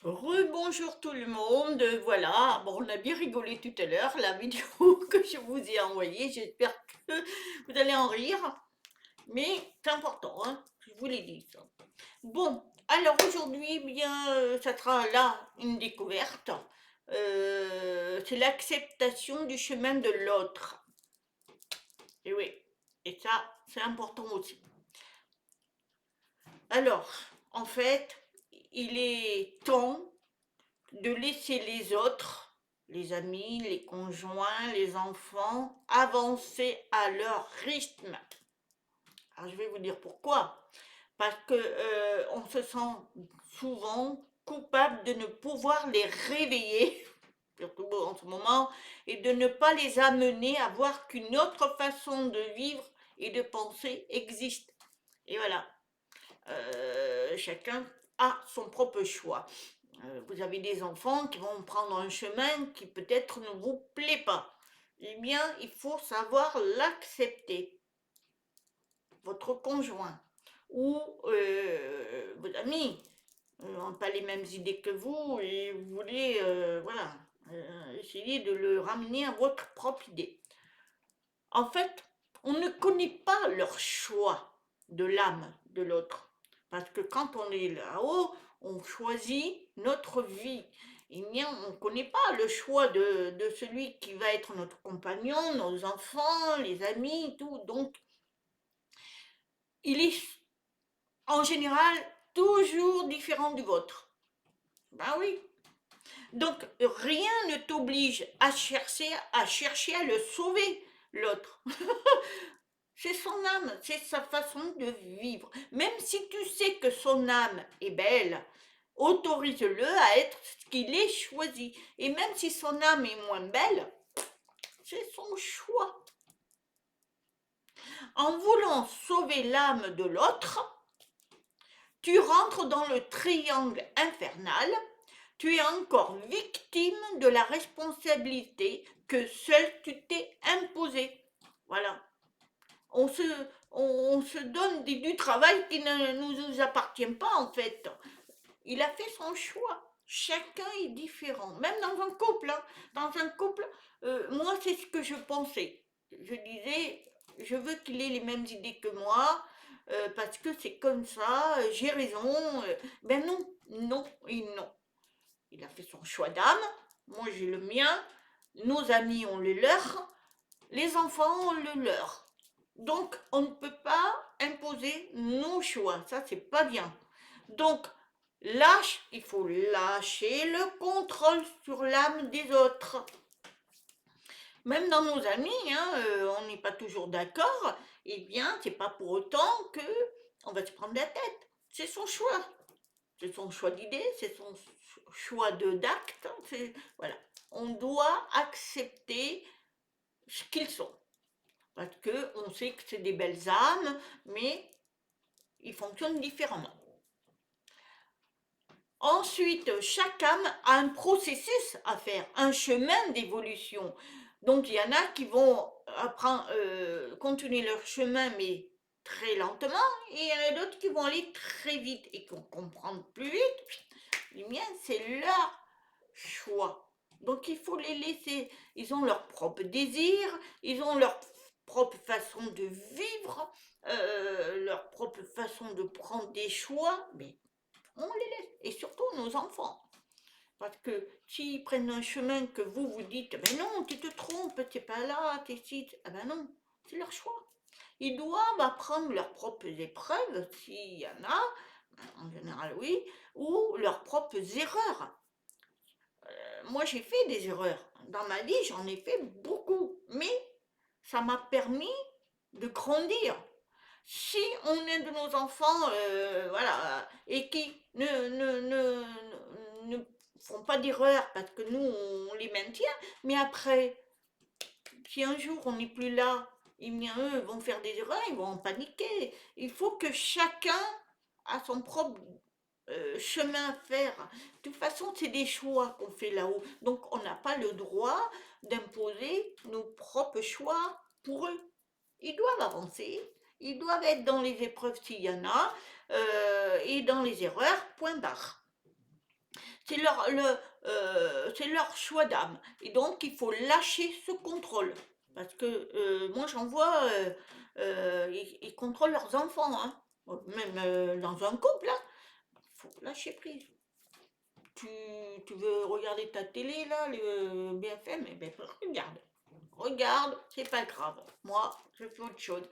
Rebonjour tout le monde, voilà, bon on a bien rigolé tout à l'heure, la vidéo que je vous ai envoyée, j'espère que vous allez en rire, mais c'est important, hein, je vous l'ai dit ça. Bon, alors aujourd'hui, eh bien, ça sera là une découverte, c'est l'acceptation du chemin de l'autre, et oui, et ça c'est important aussi. Alors, en fait, il est temps de laisser les autres, les amis, les conjoints, les enfants, avancer à leur rythme. Alors je vais vous dire pourquoi. Parce que on se sent souvent coupable de ne pouvoir les réveiller, surtout en ce moment, et de ne pas les amener à voir qu'une autre façon de vivre et de penser existe. Et voilà, chacun a son propre choix. Vous avez des enfants qui vont prendre un chemin qui peut-être ne vous plaît pas. Eh bien, il faut savoir l'accepter. Votre conjoint ou vos amis n'ont pas les mêmes idées que vous et vous voulez voilà, essayer de le ramener à votre propre idée. En fait, on ne connaît pas leur choix de l'âme de l'autre. Parce que quand on est là-haut, on choisit notre vie. Eh bien, on ne connaît pas le choix de celui qui va être notre compagnon, nos enfants, les amis, tout. Donc, il est en général toujours différent du vôtre. Ben oui. Donc, rien ne t'oblige à chercher à le sauver, l'autre. C'est son âme, c'est sa façon de vivre. Même si tu sais que son âme est belle, autorise-le à être ce qu'il est choisi. Et même si son âme est moins belle, c'est son choix. En voulant sauver l'âme de l'autre, tu rentres dans le triangle infernal, tu es encore victime de la responsabilité que seul tu t'es imposée. Voilà. On se, on se donne du travail qui ne nous appartient pas en fait. Il a fait son choix. Chacun est différent, même dans un couple. Hein. Dans un couple, moi c'est ce que je pensais. Je disais, je veux qu'il ait les mêmes idées que moi, parce que c'est comme ça, j'ai raison. Ben non, non et non. Il a fait son choix d'âme, moi j'ai le mien, nos amis ont le leur, les enfants ont le leur. Donc, on ne peut pas imposer nos choix, ça c'est pas bien. Donc, il faut lâcher le contrôle sur l'âme des autres. Même dans nos amis, hein, on n'est pas toujours d'accord, eh bien, c'est pas pour autant que on va se prendre la tête. C'est son choix. C'est son choix d'idée, c'est son choix d'acte. Voilà. On doit accepter ce qu'ils sont. Parce qu'on sait que c'est des belles âmes, mais ils fonctionnent différemment. Ensuite, chaque âme a un processus à faire, un chemin d'évolution. Donc, il y en a qui vont continuer leur chemin, mais très lentement, et il y en a d'autres qui vont aller très vite et qui vont comprendre plus vite. Les miens, c'est leur choix. Donc, il faut les laisser. Ils ont leur propre désir, ils ont leur propre façon de vivre, leur propre façon de prendre des choix, mais on les laisse, et surtout nos enfants. Parce que s'ils prennent un chemin que vous dites, ben non, tu te trompes, t'es pas là, t'es ici, ah ben non, c'est leur choix. Ils doivent apprendre leurs propres épreuves, s'il y en a, en général oui, ou leurs propres erreurs. Moi j'ai fait des erreurs. Dans ma vie, j'en ai fait beaucoup, mais ça m'a permis de grandir. Si on aide nos enfants, voilà, et qui ne font pas d'erreur parce que nous, on les maintient, mais après, si un jour on n'est plus là, eh bien, eux vont faire des erreurs, ils vont en paniquer. Il faut que chacun a son propre chemin à faire. De toute façon, c'est des choix qu'on fait là-haut. Donc, on n'a pas le droit d'imposer nos propres choix pour eux. Ils doivent avancer, ils doivent être dans les épreuves s'il y en a, et dans les erreurs, point barre. C'est leur choix d'âme. Et donc, il faut lâcher ce contrôle. Parce que moi, j'en vois, ils contrôlent leurs enfants, hein. Même dans un couple, hein. Il faut lâcher prise. Tu, tu veux regarder ta télé, là, le BFM, eh ben, regarde. Regarde, c'est pas grave. Moi, je fais autre chose.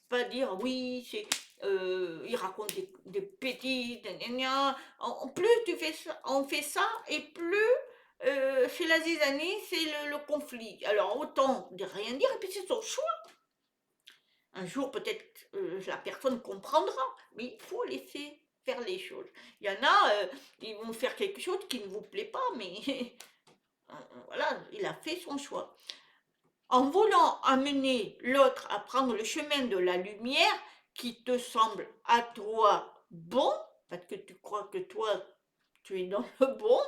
Pas dire oui, c'est il raconte des bêtises, gna gna gna. Plus tu fais ça, on fait ça, et plus c'est la zizanie, c'est le conflit. Alors autant de rien dire, et puis c'est son choix. Un jour, peut-être la personne comprendra, mais il faut laisser faire les choses. Il y en a, ils vont faire quelque chose qui ne vous plaît pas, mais voilà, il a fait son choix. En voulant amener l'autre à prendre le chemin de la lumière qui te semble à toi bon, parce que tu crois que toi, tu es dans le bon,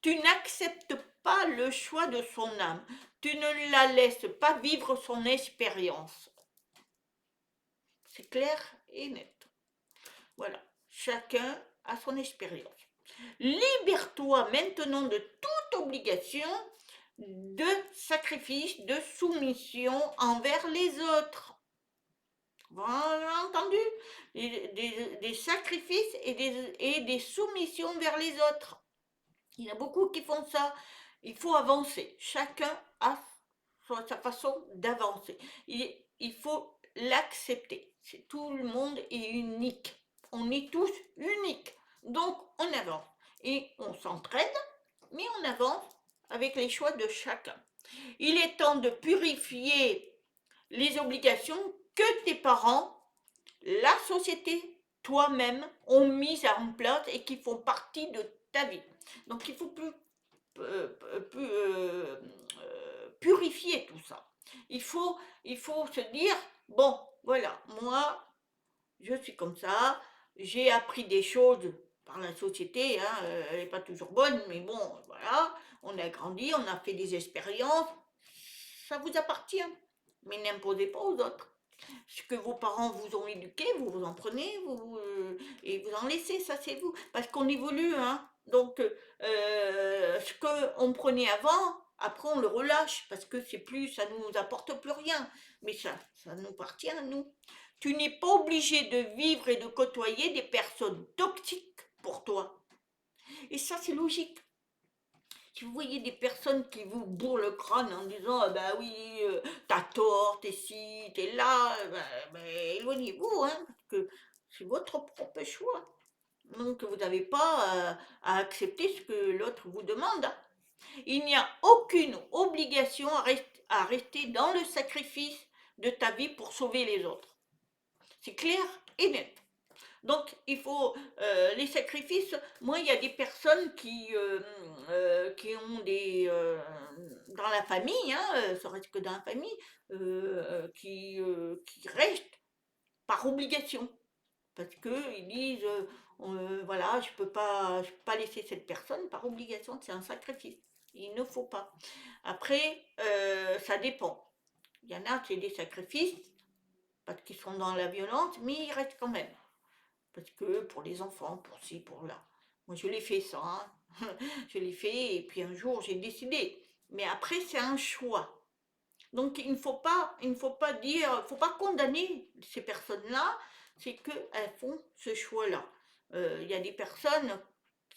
tu n'acceptes pas le choix de son âme. Tu ne la laisses pas vivre son expérience. C'est clair et net. Voilà, chacun a son expérience. Libère-toi maintenant de toute obligation de sacrifice, de soumission envers les autres. Vous avez entendu? Des sacrifices et des soumissions vers les autres. Il y en a beaucoup qui font ça. Il faut avancer. Chacun a sa façon d'avancer. Il faut l'accepter. Tout le monde est unique. On est tous uniques. Donc, on avance. Et on s'entraide, mais on avance avec les choix de chacun. Il est temps de purifier les obligations que tes parents, la société, toi-même ont mises en place et qui font partie de ta vie. Donc il faut purifier tout ça. Il faut se dire, bon, voilà, moi, je suis comme ça, j'ai appris des choses par la société, hein, elle n'est pas toujours bonne, mais bon, voilà, on a grandi, on a fait des expériences, ça vous appartient, mais n'imposez pas aux autres. Ce que vos parents vous ont éduqué, vous vous en prenez et vous en laissez, ça c'est vous, parce qu'on évolue, hein. Donc, ce qu'on prenait avant, après on le relâche, parce que c'est plus, ça ne nous apporte plus rien, mais ça nous appartient à nous. Tu n'es pas obligé de vivre et de côtoyer des personnes toxiques pour toi. Et ça, c'est logique. Si vous voyez des personnes qui vous bourrent le crâne en disant ah bah oui, t'as tort, t'es ci, t'es là, bah, éloignez-vous, hein, parce que c'est votre propre choix. Donc vous n'avez pas à accepter ce que l'autre vous demande. Il n'y a aucune obligation à rester dans le sacrifice de ta vie pour sauver les autres. C'est clair et net. Donc, il faut les sacrifices. Moi, il y a des personnes qui ont dans la famille, hein, serait-ce que dans la famille, qui restent par obligation. Parce qu'ils disent, voilà, je peux pas laisser cette personne par obligation, c'est un sacrifice. Il ne faut pas. Après, ça dépend. Il y en a, c'est des sacrifices, parce qu'ils sont dans la violence, mais ils restent quand même. Parce que pour les enfants, pour ci, pour là. Moi, je l'ai fait ça, hein. Je l'ai fait, et puis un jour, j'ai décidé. Mais après, c'est un choix. Donc, il ne faut pas dire, il ne faut pas condamner ces personnes-là, c'est qu'elles font ce choix-là. Il y a des personnes,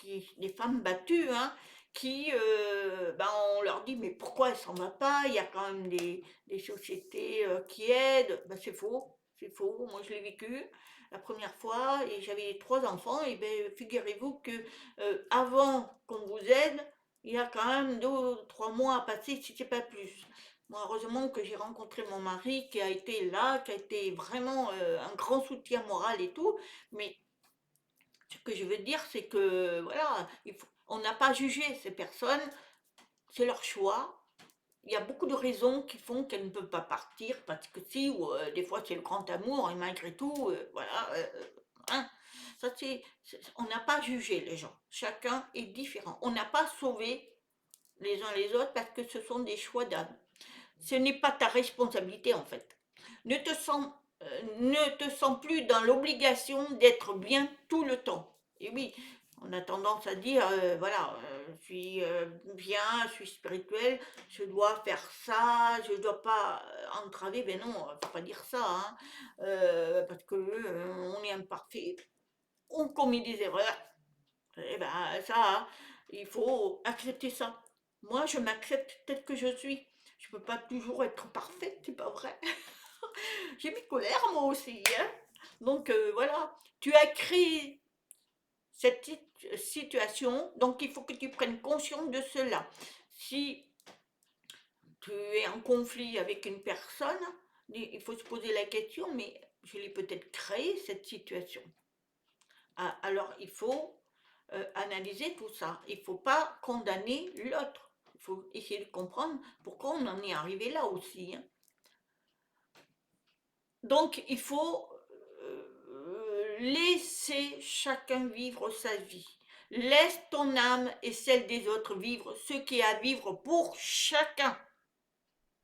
des femmes battues, hein, qui, ben, on leur dit, mais pourquoi elle s'en va pas? Il y a quand même des sociétés qui aident. Ben, c'est faux, c'est faux. Moi, je l'ai vécu la première fois et j'avais 3 enfants. Et ben, figurez-vous que avant qu'on vous aide, il y a quand même 2 ou 3 mois à passer, si c'est pas plus. Moi, heureusement que j'ai rencontré mon mari qui a été là, qui a été vraiment un grand soutien moral et tout. Mais ce que je veux dire, c'est que voilà, on n'a pas jugé ces personnes, c'est leur choix. Il y a beaucoup de raisons qui font qu'elles ne peuvent pas partir parce que si, ou des fois c'est le grand amour et malgré tout, voilà. Hein, ça on n'a pas jugé les gens. Chacun est différent. On n'a pas sauvé les uns les autres parce que ce sont des choix d'âme. Ce n'est pas ta responsabilité en fait. Ne te sens plus dans l'obligation d'être bien tout le temps. Et oui, On a tendance à dire, voilà, je suis bien, je suis spirituel, je dois faire ça, je ne dois pas entraver. Ben non, il ne faut pas dire ça, hein, parce que on est imparfait, on commet des erreurs. Et ben ça, hein, il faut accepter ça. Moi, je m'accepte tel que je suis. Je ne peux pas toujours être parfaite, c'est pas vrai. J'ai mes colères, moi aussi, hein. Donc voilà, tu as créé cette situation, donc il faut que tu prennes conscience de cela. Si tu es en conflit avec une personne, il faut se poser la question, mais je l'ai peut-être créé cette situation. Ah, alors il faut analyser tout ça. Il ne faut pas condamner l'autre. Il faut essayer de comprendre pourquoi on en est arrivé là aussi, hein. Donc il faut laisser chacun vivre sa vie. Laisse ton âme et celle des autres vivre ce qui est à vivre pour chacun.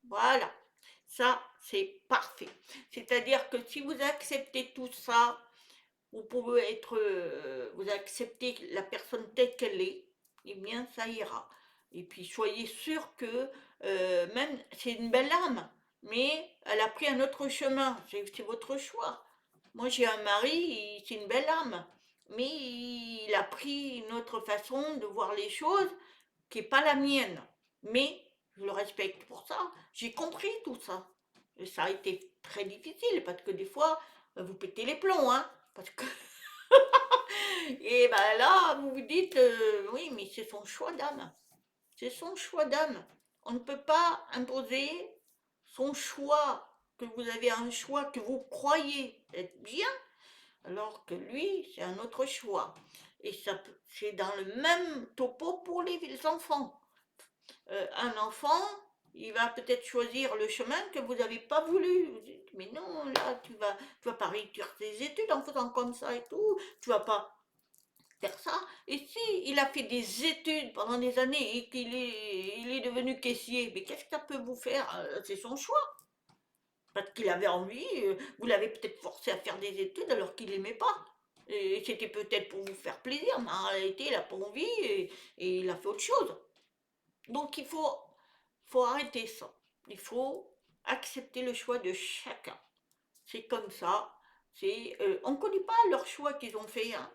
Voilà, ça c'est parfait. C'est-à-dire que si vous acceptez tout ça, vous pouvez être, vous acceptez la personne telle qu'elle est, eh bien ça ira. Et puis soyez sûr que même c'est une belle âme, mais elle a pris un autre chemin, c'est votre choix. Moi j'ai un mari, c'est une belle âme, mais il a pris une autre façon de voir les choses qui n'est pas la mienne. Mais je le respecte pour ça. J'ai compris tout ça. Et ça a été très difficile parce que des fois, vous pétez les plombs, hein. Parce que et ben là, vous vous dites, oui, mais c'est son choix d'âme. C'est son choix d'âme. On ne peut pas imposer son choix, que vous avez un choix que vous croyez être bien, alors que lui, c'est un autre choix. Et ça, c'est dans le même topo pour les enfants. Un enfant, il va peut-être choisir le chemin que vous n'avez pas voulu. Vous dites, mais non, là, tu vas pas réussir tes études en faisant comme ça et tout. Tu vas pas faire ça. Et si il a fait des études pendant des années et il est devenu caissier, mais qu'est-ce que ça peut vous faire? C'est son choix. Parce qu'il avait envie, vous l'avez peut-être forcé à faire des études alors qu'il n'aimait pas. Et c'était peut-être pour vous faire plaisir, mais en réalité, il n'a pas envie et il a fait autre chose. Donc il faut arrêter ça. Il faut accepter le choix de chacun. C'est comme ça. On ne connaît pas leur choix qu'ils ont fait, hein.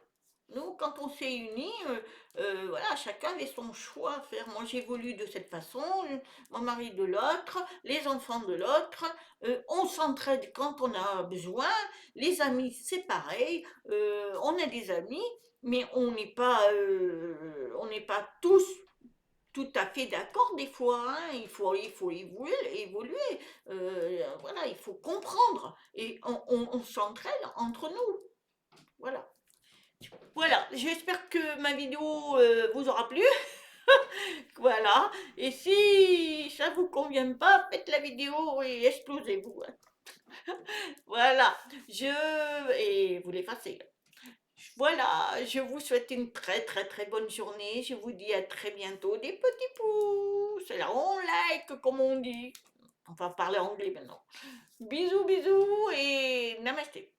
Nous, quand on s'est unis, voilà, chacun avait son choix à faire. Moi, j'évolue de cette façon, mon mari de l'autre, les enfants de l'autre. On s'entraide quand on a besoin. Les amis, c'est pareil. On a des amis, mais on n'est pas tous tout à fait d'accord des fois, hein. Il faut évoluer. Voilà, il faut comprendre. Et on s'entraide entre nous. Voilà. Voilà, j'espère que ma vidéo vous aura plu. Voilà. Et si ça vous convient pas, faites la vidéo et explosez-vous, hein. Voilà. Et vous l'effacez. Voilà, je vous souhaite une très très très bonne journée. Je vous dis à très bientôt. Des petits pouces. Là, on like, comme on dit. On va parler anglais maintenant. Bisous, bisous et namasté.